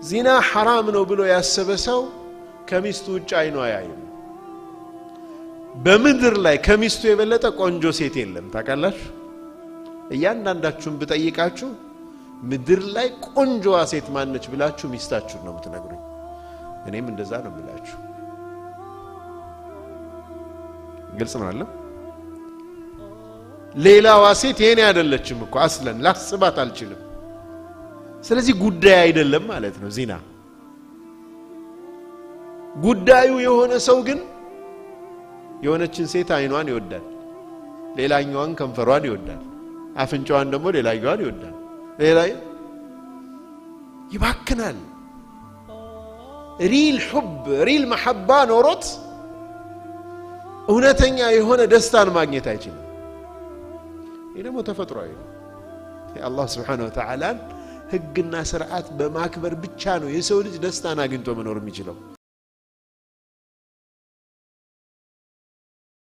ዚና حرام ነው ብሎ ያሰበ ሰው ከሚስቱ ውጭ አይኑ አያይም በምድር ላይ ከሚስቱ የበለጠ ቆንጆ ሴት የለም ታውቃላችሁ እያንዳንዳችሁን ብጠይቃችሁ ምድር ላይ ቆንጆዋ ሴት ማነች ብላችሁ ሚስታችሁ ነው የምትነግሩኝ እኔም እንደዛ ነው ብላችሁ ግልጽ ነው አይደል ሌላዋ ሴት የኔ አይደለችም እኮ አስለን ላስባት አልችልም ስለዚህ ጉዳይ አይደለም ማለት ነው ዚና ጉዳዩ የሆነ ሰው ግን የሆነችን ሴት አይኗን ይወዳል ሌላኛዋን ከንፈሯን ይወዳል አፍንጫዋን ደግሞ ሌላኛዋን ይወዳል ሌላው ይባክናል ሪል حب ሪል محبة ኖሮት እውነተኛ የሆነ ደስታን ማግኘት አይችልም ይሄ ደግሞ ተፈጥሯዊ ነው የአላህ Subhanahu Wa Ta'ala ህግና ሥርዓት በማክበር ብቻ ነው የሰው ልጅ ደስታን አግኝቶ መኖር የሚችለው